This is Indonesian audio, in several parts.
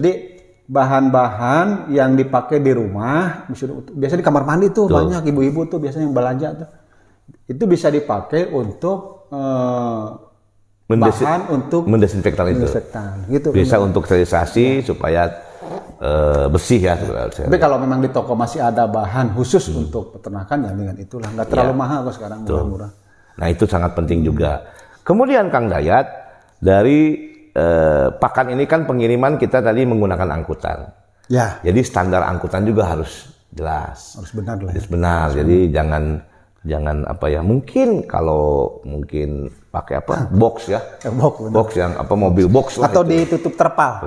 Jadi bahan-bahan yang dipakai di rumah, biasanya di kamar mandi tuh banyak ibu-ibu tuh biasanya yang belanja tuh, itu bisa dipakai untuk bahan untuk mendesinfektan itu. Gitu, bisa untuk sterilisasi supaya bersih ya. Tapi kalau memang di toko masih ada bahan khusus untuk peternakan ya dengan itulah, nggak terlalu mahal kok sekarang, murah-murah. Nah itu sangat penting juga. Kemudian Kang Dayat, dari pakan ini kan pengiriman kita tadi menggunakan angkutan. Ya. Jadi standar angkutan juga harus jelas. Harus benar lah. Harus benar. Jadi jangan apa ya? Mungkin kalau pakai apa? Box ya. Box yang apa, mobil box lah. Atau itu ditutup terpal.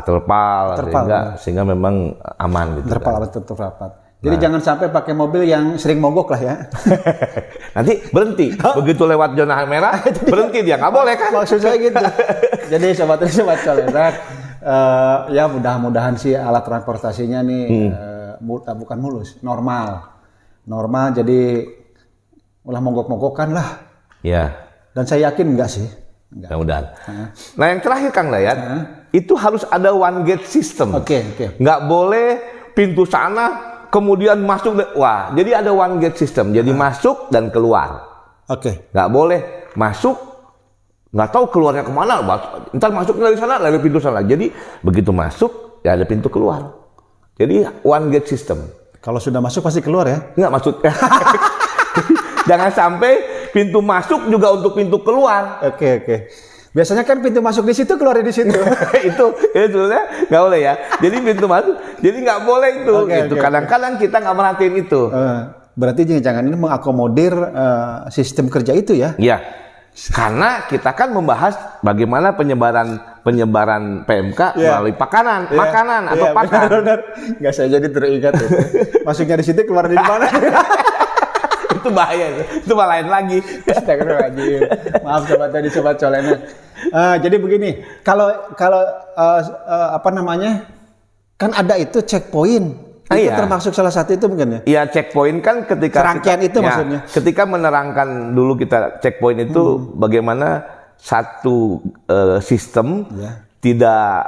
Sehingga memang aman gitu. Terpal atau tutup rapat. Jadi jangan sampai pakai mobil yang sering mogok lah ya. Nanti berhenti. Begitu lewat zona merah, berhenti dia. Nggak boleh kan? Maksud saya gitu. Jadi sobat Colenak, ya mudah-mudahan sih alat transportasinya nih bukan mulus, normal. Jadi ulah mogok-mogokan lah. Ya. Dan saya yakin enggak sih. Mudah-mudahan. Nah yang terakhir Kang Dayat, itu harus ada one gate system. Oke. Nggak boleh pintu sana kemudian masuk, jadi ada one gate system, jadi masuk dan keluar. Nggak boleh masuk, nggak tahu keluarnya kemana, ntar masuknya dari sana, lewat pintu sana. Jadi begitu masuk, ya ada pintu keluar. Jadi one gate system. Kalau sudah masuk pasti keluar ya? Nggak maksudnya. Jangan sampai pintu masuk juga untuk pintu keluar. Oke. Biasanya kan pintu masuk di situ, keluar di situ. itu sebenarnya nggak boleh ya. Jadi pintu masuk, jadi nggak boleh itu. Kadang-kadang kita nggak merhatiin itu. Berarti jangan ini mengakomodir sistem kerja itu ya? Iya. Karena kita kan membahas bagaimana penyebaran PMK melalui makanan atau pakan. Benar. Nggak, saya jadi teringat itu. Masuknya di situ, keluar di mana? Itu bahaya, itu malah lain lagi. Astagfirullahaladzim. Maaf sobat Colenak. Jadi begini, kalau apa namanya, kan ada itu checkpoint. Itu termasuk salah satu itu mungkin ya? Iya, checkpoint kan ketika serangkaian itu maksudnya. Ketika menerangkan dulu kita checkpoint itu bagaimana satu sistem tidak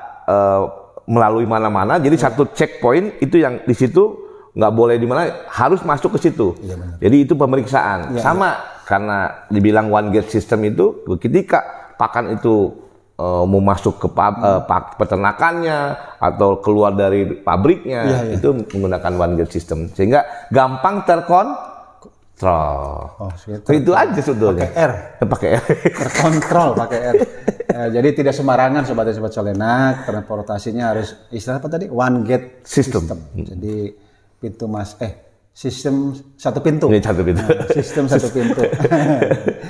melalui mana-mana. Jadi satu checkpoint itu yang di situ nggak boleh di mana, harus masuk ke situ. Jadi itu pemeriksaan. Sama karena dibilang one gate system itu, ketika pakan itu mau masuk ke peternakannya atau keluar dari pabriknya, itu menggunakan one gate system sehingga gampang terkontrol. Itu aja sebetulnya. Pakai R. Terkontrol pakai R. Jadi tidak sembarangan sobat Colenak, transportasinya harus istilah apa tadi? One gate system. Jadi sistem satu pintu. Sistem satu pintu.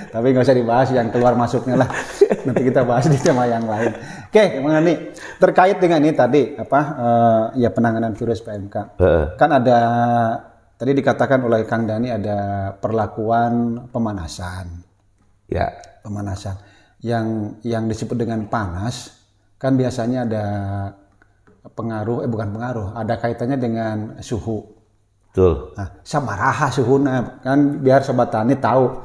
Tapi nggak usah dibahas yang keluar masuknya lah. Nanti kita bahas di tema yang lain. Oke, Bang Ani, terkait dengan ini tadi penanganan virus PMK. Kan ada tadi dikatakan oleh Kang Dani ada perlakuan pemanasan. Ya, pemanasan. Yang disebut dengan panas kan biasanya ada ada kaitannya dengan suhu. Betul. Nah, sabaraha suhuna kan biar sobat tani tahu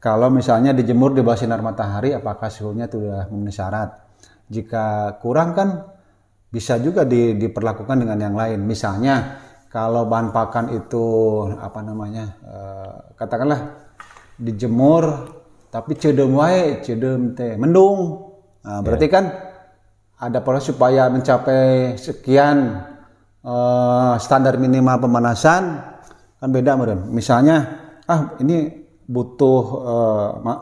kalau misalnya dijemur di bawah sinar matahari apakah suhunya sudah memenuhi syarat. Jika kurang kan bisa juga diperlakukan dengan yang lain. Misalnya kalau bahan pakan itu katakanlah dijemur tapi ceudeuh wae, mendung. Nah, berarti kan ada proses supaya mencapai sekian standar minimal pemanasan kan beda meren. Misalnya ini butuh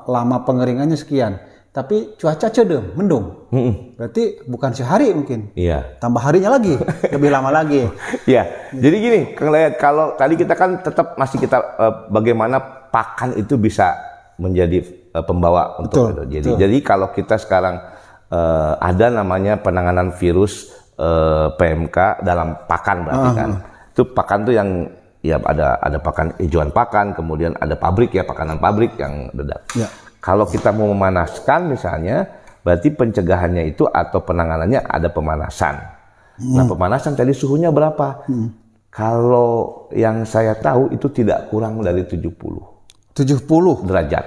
lama pengeringannya sekian, tapi cuaca ceudeuh, mendung. Berarti bukan sehari mungkin. Iya. Tambah harinya lagi, lebih lama lagi. Iya. Jadi gini, kalau tadi kita kan tetap masih bagaimana pakan itu bisa menjadi pembawa untuk itu. Jadi kalau kita sekarang ada namanya penanganan virus PMK dalam pakan berarti kan. Itu pakan tuh yang ada pakan hijauan pakan, kemudian ada pabrik pakanan pabrik yang beda. Kalau kita mau memanaskan misalnya, berarti pencegahannya itu atau penanganannya ada pemanasan. Nah, pemanasan tadi suhunya berapa? Kalau yang saya tahu itu tidak kurang dari 70 derajat.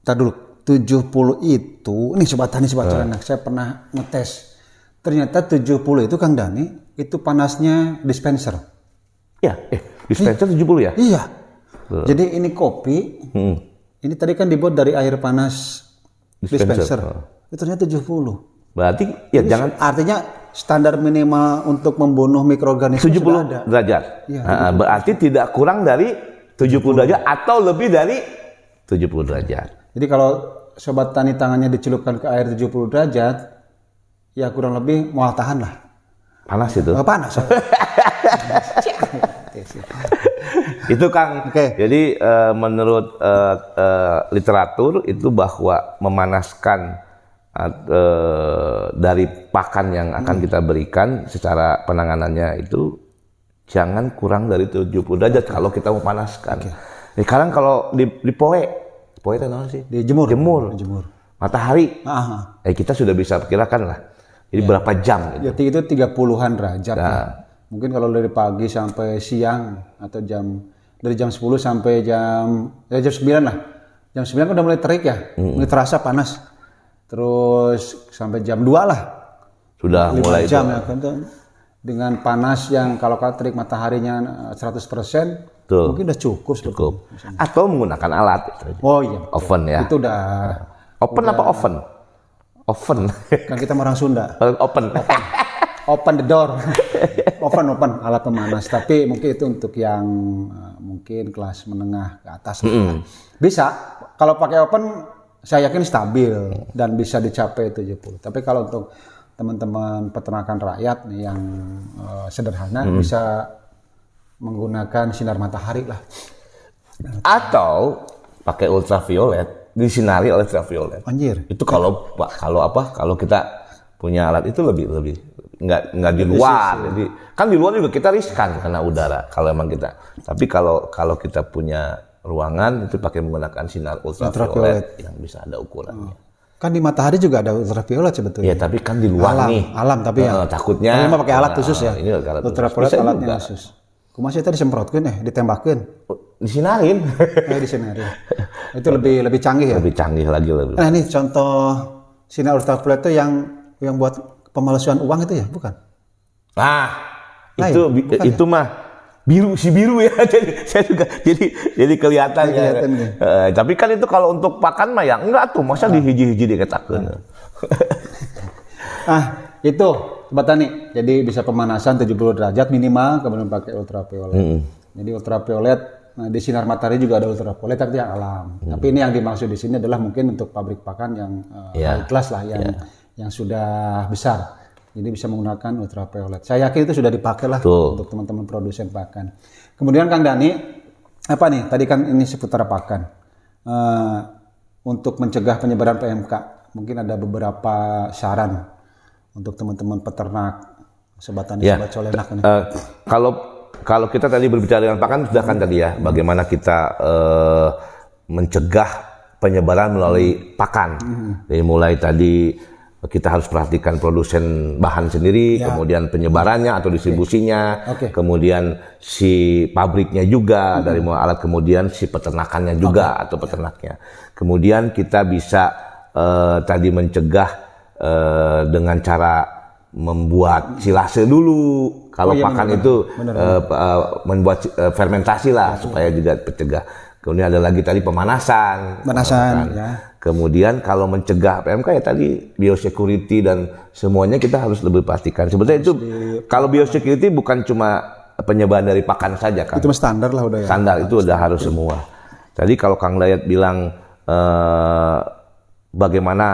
Tadi dulu. 70 itu, ini sobat Colenak, saya pernah ngetes Ternyata 70 itu Kang Dani, itu panasnya dispenser. Ya, dispenser 70 ya? Iya. Jadi ini kopi, ini tadi kan dibuat dari air panas dispenser. Itu ternyata 70. Berarti ya Jadi, jangan artinya standar minimal untuk membunuh mikroorganisme 70 sudah ada. derajat. Iya, Berarti tidak kurang dari 70 derajat atau lebih dari 70 derajat. Jadi kalau sobat tani tangannya dicelupkan ke air 70 derajat, ya kurang lebih mau tahan lah. Panas itu. Panas. Itu Kang. Oke. Jadi menurut literatur itu bahwa memanaskan dari pakan yang akan kita berikan secara penanganannya itu jangan kurang dari 70 derajat kalau kita mau panaskan. Sekarang kalau di poe itu apa sih? Dijemur. Jemur. Matahari. Kita sudah bisa perkirakan lah. Jadi berapa jam? Jadi itu 30-an derajat. Ya. Mungkin kalau dari pagi sampai siang atau dari jam 10 sampai jam 9 lah. Jam 9 kan udah mulai terik ya, mulai terasa panas. Terus sampai jam 2 lah. Sudah mulai jam ya kan. Dengan panas yang kalau terik mataharinya 100%, mungkin udah cukup. Atau menggunakan alat. Oh iya. Oven ya. Itu udah. Oven apa oven? Oven. Kan kita orang Sunda. Open. Open the door. open alat pemanas. Tapi mungkin itu untuk yang mungkin kelas menengah ke atas. Bisa. Kalau pakai open saya yakin stabil dan bisa dicapai 70. Tapi kalau untuk teman-teman peternakan rakyat nih yang sederhana bisa menggunakan sinar matahari lah. Atau pakai ultraviolet, disinari oleh ultraviolet. Anjir. Itu kalau kita punya alat itu lebih nggak di luar. Jadi kan di luar juga kita riskan karena udara kalau emang kita. Tapi kalau kita punya ruangan itu pakai menggunakan sinar ultraviolet yang bisa ada ukurannya. Kan di matahari juga ada ultraviolet sebetulnya. Ya tapi kan di luar alam tapi ya. Takutnya. Tapi mah pakai alat khusus ya. Ini alat ultraviolet alatnya khusus. Kumasih tadi disemprotkan ditembakin. Disinarin. Disinarin. Itu lebih canggih ya. Lebih canggih lagi lebih. Nah ini contoh sinar ultraviolet itu yang buat pemalsuan uang itu ya, bukan? Itu mah biru ya. Jadi saya juga jadi kelihatan ya. Tapi kan itu kalau untuk pakan mah ya enggak tuh, masa dihiji-hiji diketakeun. Itu Sobat Tani. Jadi bisa pemanasan 70 derajat minimal, kemudian pakai ultraviolet. Jadi ultraviolet di sinar matahari juga ada ultraviolet tapi yang alam. Tapi ini yang dimaksud di sini adalah mungkin untuk pabrik pakan yang high class lah, yang sudah besar. Jadi bisa menggunakan ultraviolet. Saya yakin itu sudah dipakai lah untuk teman-teman produsen pakan. Kemudian Kang Dani, apa nih? Tadi kan ini seputar pakan. Untuk mencegah penyebaran PMK, mungkin ada beberapa saran untuk teman-teman peternak, sobat tani, sobat colenak ini. Kalau kita tadi berbicara dengan pakan sudah kan tadi ya, bagaimana kita mencegah penyebaran melalui pakan. Jadi mulai tadi kita harus perhatikan produsen bahan sendiri, kemudian penyebarannya atau distribusinya, kemudian si pabriknya juga dari mulai alat, kemudian si peternakannya juga atau peternaknya. Kemudian kita bisa tadi mencegah dengan cara membuat silase dulu. Kalau pakan itu membuat fermentasi lah supaya juga pencegah. Kemudian ada lagi tadi pemanasan. Kemudian kalau mencegah PMK ya tadi biosecurity dan semuanya kita harus lebih pastikan. Sebetulnya itu kalau biosecurity bukan cuma penyebaran dari pakan saja kan. Itu standar lah udah ya. Standar itu udah harus semua. Tadi kalau Kang Dayat bilang bagaimana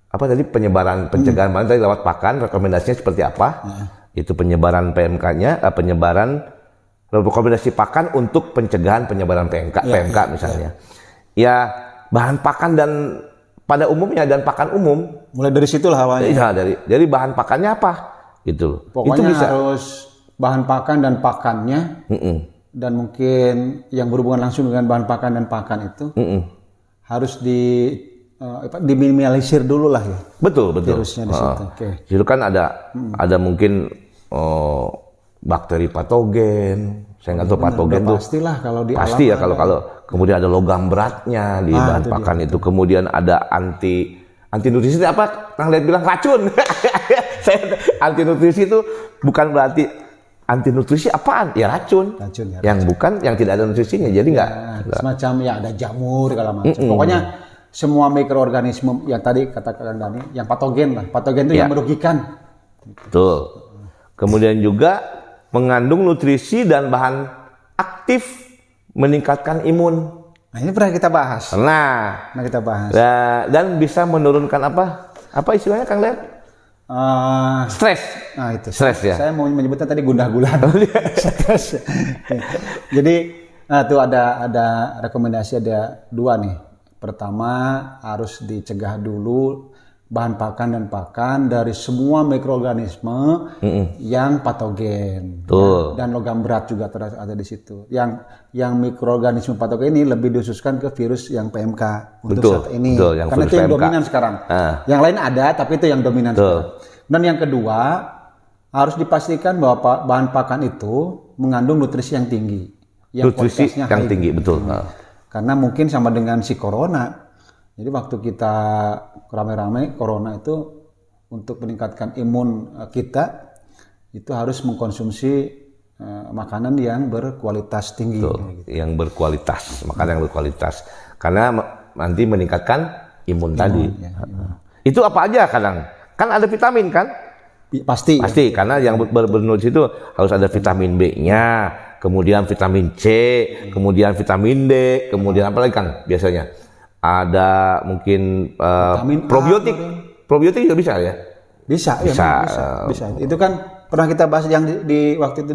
apa tadi pencegahan mana tadi lewat pakan, rekomendasinya seperti apa? Itu penyebaran PMK-nya, penyebaran rekomendasi pakan untuk pencegahan penyebaran PMK misalnya. Ya bahan pakan dan pada umumnya dan pakan umum. Mulai dari situlah awalnya. Iya dari bahan pakannya apa? Gitu. Pokoknya itu bisa. Harus bahan pakan dan pakannya. Dan mungkin yang berhubungan langsung dengan bahan pakan dan pakan itu harus diminimalisir dulu lah ya. Betul. Virusnya di situ. Itu kan ada mungkin bakteri patogen. Saya nggak tahu patogen tuh. Pastilah kalau di pasti alam. Ya kalau kemudian ada logam beratnya di bahan pakan itu. Kemudian ada anti nutrisi apa? Kang Dayat bilang racun. Saya anti nutrisi itu bukan berarti anti nutrisi apaan? Ya racun. Racun ya. Yang bukan, yang tidak ada nutrisinya. Jadi enggak. Semacam ya ada jamur segala macam. Pokoknya semua mikroorganisme yang tadi katakan Dani, yang patogen lah. Patogen itu yang merugikan. Betul. Kemudian juga mengandung nutrisi dan bahan aktif meningkatkan imun. Nah, ini pernah kita bahas. Pernah kita bahas. Dan bisa menurunkan apa? Apa istilahnya Kang Lihat? Stres. Nah, itu. Stres ya. Saya mau menyebutnya tadi gundah gulana. Stres. Jadi tuh ada rekomendasi ada 2 nih. Pertama, harus dicegah dulu bahan pakan dan pakan dari semua mikroorganisme yang patogen. Dan logam berat juga ada di situ. Yang mikroorganisme patogen ini lebih dikhususkan ke virus yang PMK untuk saat ini. Karena itu yang PMK dominan sekarang. Yang lain ada, tapi itu yang dominan sekarang. Dan yang kedua, harus dipastikan bahwa bahan pakan itu mengandung nutrisi yang tinggi. Nutrisi yang tinggi, betul. Karena mungkin sama dengan si corona. Jadi waktu kita ramai-ramai corona itu untuk meningkatkan imun kita itu harus mengkonsumsi makanan yang berkualitas tinggi. Gitu. Yang berkualitas, makanan yang berkualitas. Karena nanti meningkatkan imun tadi. Ya, imun. Itu apa aja kadang? Kan ada vitamin kan? Pasti. Pasti, karena yang bernutrisi itu harus ada vitamin B-nya, kemudian vitamin C, kemudian vitamin D, kemudian apa lagi Kang biasanya? Ada mungkin probiotik. Probiotik juga bisa ya? Bisa. Itu kan pernah kita bahas yang di waktu itu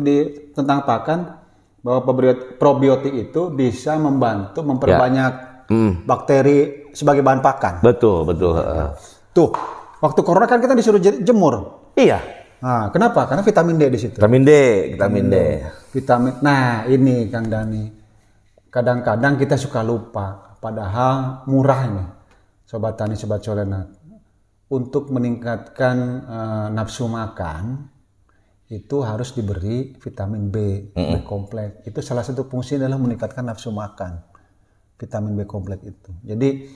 tentang pakan, bahwa probiotik itu bisa membantu memperbanyak bakteri sebagai bahan pakan. Betul. Tuh, waktu corona kan kita disuruh jemur. Iya. Nah, kenapa? Karena vitamin D di situ. Vitamin D. Nah, ini Kang Dani. Kadang-kadang kita suka lupa. Padahal murah ini, Sobat Tani, Sobat Colenak. Untuk meningkatkan nafsu makan, itu harus diberi vitamin B, B kompleks. Itu salah satu fungsi adalah meningkatkan nafsu makan. Vitamin B kompleks itu. Jadi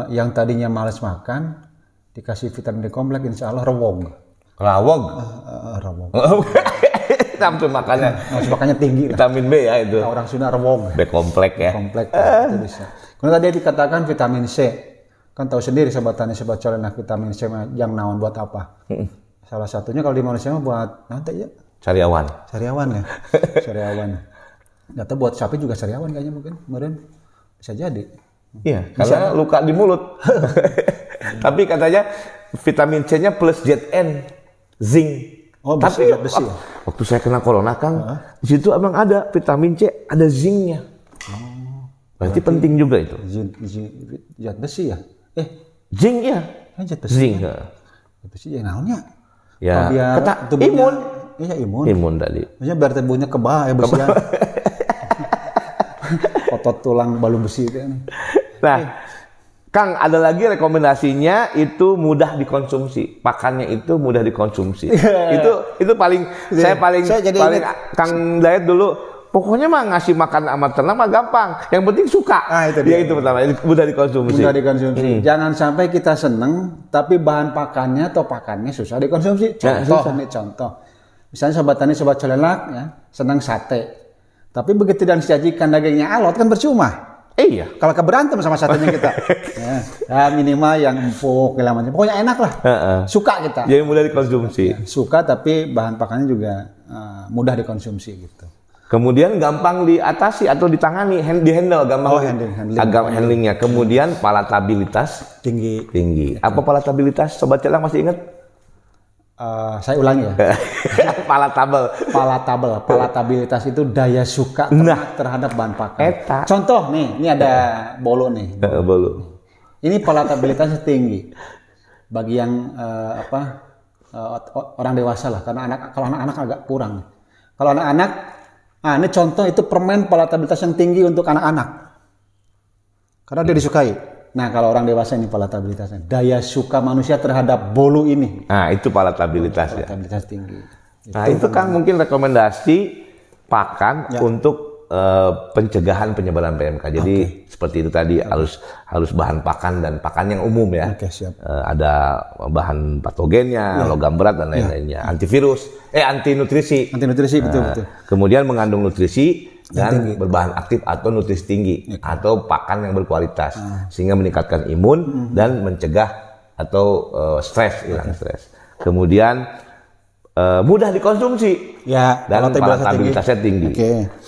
yang tadinya malas makan, dikasih vitamin B kompleks, insya Allah rewong. Rawong? Rewong. Nafsu makannya tinggi. Vitamin B ya itu. Nah, orang Sunda rewong. B kompleks ya. Kompleks itu bisa. Kalau tadi dikatakan vitamin C, kan tahu sendiri Sobat Tani, Sobat Colenak, vitamin C yang naon buat apa? Salah satunya kalau di manusia buat nanti ya. Sariawan ya. Sariawan. Atau buat sapi juga sariawan kayaknya mungkin. Kemarin bisa jadi. Iya, karena luka di mulut. Tapi katanya vitamin C-nya plus ZN, zinc. Oh, tapi besi ya? Waktu saya kena corona Kang, di situ emang ada vitamin C, ada zincnya. Berarti penting juga itu. Zat besi ya? Zinc ya? Zat besi. Zinc. Besi yang naonnya? Ya, kata imun. Iya, imun. Imun tadi. Maksudnya biar tubuhnya kebal ya besian. Otot tulang balung besi itu. Nah, Kang, ada lagi rekomendasinya itu mudah dikonsumsi. Pakannya itu mudah dikonsumsi. itu paling saya jadi Kang Dayat dulu pokoknya mah ngasih makan sama ternak mah gampang. Yang penting suka. Itu dia. Itu pertama, mudah dikonsumsi. Jangan sampai kita seneng tapi bahan pakannya atau pakannya susah dikonsumsi. Contoh. Misalnya Sobat Tani, Sobat Colenak ya, senang sate. Tapi begitu dan disajikan dagingnya alot kan percuma. Iya. Kalau berantem sama satenya kita. ya minimal yang empuk, macam. Pokoknya enak lah. Suka kita. Jadi mudah dikonsumsi. Suka tapi bahan pakannya juga mudah dikonsumsi gitu. Kemudian gampang diatasi atau ditangani, di handle gampang. Handlingnya. Kemudian palatabilitas tinggi. Apa palatabilitas? Sobat Celang masih ingat? Saya ulangi ya. Palatabilitas itu daya suka terhadap bahan pakan. Contoh nih, ini ada bolo nih. Bolo. Ini palatabilitasnya tinggi bagi yang orang dewasa lah. Karena kalau anak-anak agak kurang. Kalau anak-anak, ini contoh itu permen palatabilitas yang tinggi untuk anak-anak. Karena dia disukai. Nah, kalau orang dewasa ini palatabilitasnya, daya suka manusia terhadap bolu ini. Nah, itu palatabilitas ya. Palatabilitas tinggi. Nah, itu kan mungkin rekomendasi pakan untuk pencegahan penyebaran PMK. Jadi seperti itu tadi harus bahan pakan dan pakan yang umum ya. Siap. Ada bahan patogennya, logam berat dan lain-lainnya. Antivirus, anti nutrisi. Anti nutrisi betul. Kemudian mengandung nutrisi dan berbahan aktif atau nutrisi tinggi atau pakan yang berkualitas sehingga meningkatkan imun dan mencegah atau stres, hilang stres. Kemudian mudah dikonsumsi dan palatabilitasnya tinggi.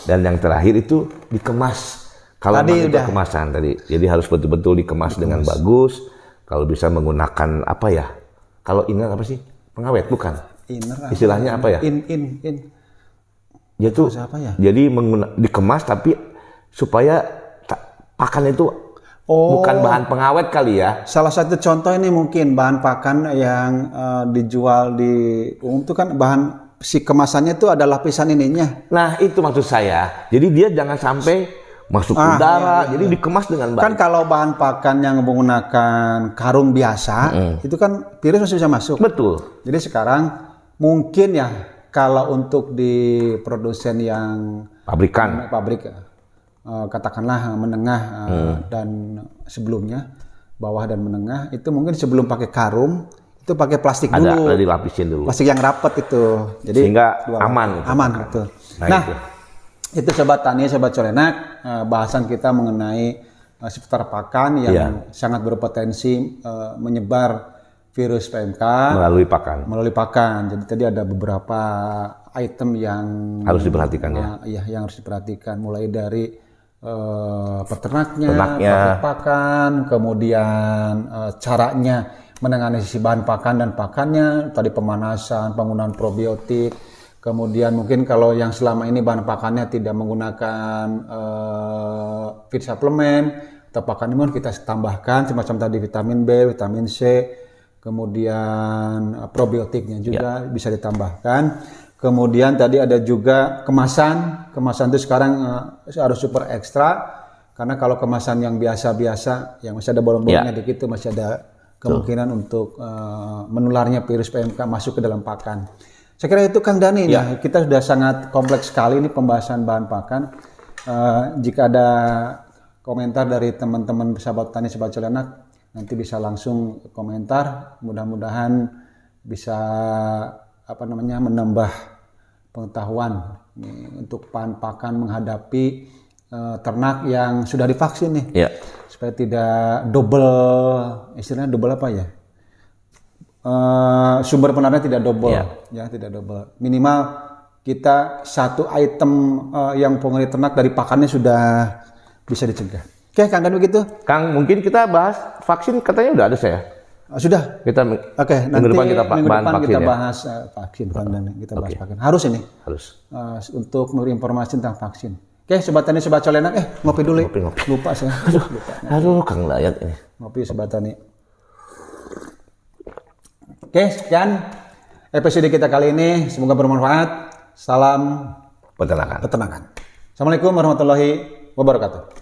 Dan yang terakhir itu dikemas. Kalau itu kemasan tadi, jadi harus betul-betul dikemas dengan bagus. Kalau bisa menggunakan apa ya? Kalau inner apa sih? Pengawet bukan? Inner istilahnya apa ya? In. Yaitu jadi dikemas tapi supaya pakan itu bukan bahan pengawet kali ya. Salah satu contoh ini mungkin bahan pakan yang dijual di umum itu kan bahan si kemasannya itu ada lapisan ininya. Nah itu maksud saya. Jadi dia jangan sampai masuk udara. Jadi dikemas dengan baik. Kan kalau bahan pakan yang menggunakan karung biasa itu kan virus masih bisa masuk. Betul. Jadi sekarang mungkin ya kalau untuk di produsen yang pabrik katakanlah menengah dan sebelumnya bawah dan menengah itu mungkin sebelum pakai karung itu pakai plastik dulu. Ada dilapisin dulu. Plastik yang rapat itu. Jadi sehingga aman. Aman betul. Nah itu sobat tani, sobat colenak, bahasan kita mengenai seputar pakan yang sangat berpotensi menyebar virus PMK melalui pakan. Jadi tadi ada beberapa item yang harus diperhatikan yang harus diperhatikan mulai dari peternaknya, pakan, kemudian caranya menangani sisi bahan pakan dan pakannya, tadi pemanasan, penggunaan probiotik, kemudian mungkin kalau yang selama ini bahan pakannya tidak menggunakan feed suplemen atau pakan imun kita tambahkan semacam tadi vitamin B, vitamin C, kemudian probiotiknya juga bisa ditambahkan. Kemudian tadi ada juga kemasan itu sekarang harus super ekstra karena kalau kemasan yang biasa-biasa yang masih ada bolong-bolongnya dikit itu masih ada kemungkinan untuk menularnya virus PMK masuk ke dalam pakan. Saya kira itu Kang Dani kita sudah sangat kompleks sekali ini pembahasan bahan pakan. Jika ada komentar dari teman-teman sahabat tani, sahabat colenak nanti bisa langsung komentar, mudah-mudahan bisa menambah pengetahuan untuk bahan pakan menghadapi ternak yang sudah divaksin nih, supaya tidak double, istilahnya double apa ya? Sumber penularannya tidak double, tidak double. Minimal kita satu item yang pengaruh ternak dari pakannya sudah bisa dicegah. Oke, Kang, kan begitu? Kang, mungkin kita bahas vaksin katanya udah ada saya. Sudah. Nanti minggu depan kita bahas vaksin, kita bahas vaksin. Harus ini. Harus. Untuk memberi informasi tentang vaksin. Oke, sobat tani, sobat colenak, ngopi dulu. Ngopi. Lupa saya. Aduh, Kang Layat ini. Ngopi sobat tani. Oke, sekian episode kita kali ini. Semoga bermanfaat. Salam peternakan. Assalamualaikum warahmatullahi wabarakatuh.